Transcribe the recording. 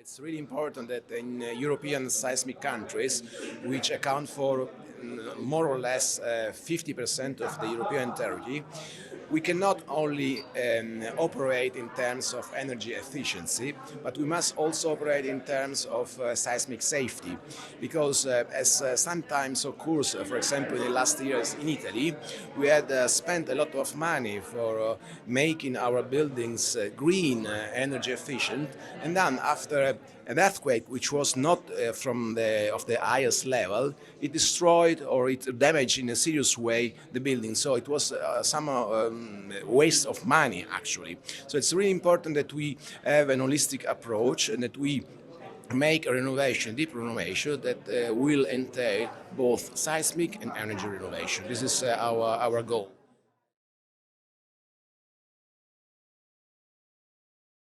It's really important that in European seismic countries, which account for more or less 50% of the European territory, we cannot only operate in terms of energy efficiency, but we must also operate in terms of seismic safety, because as sometimes occurs, for example, in the last years in Italy, we had spent a lot of money for making our buildings green, energy efficient, and then after an earthquake, which was not from the highest level, it destroyed or it damaged in a serious way the building. So it was some waste of money actually. So it's really important that we have an holistic approach and that we make a renovation, deep renovation that will entail both seismic and energy renovation. This is our goal.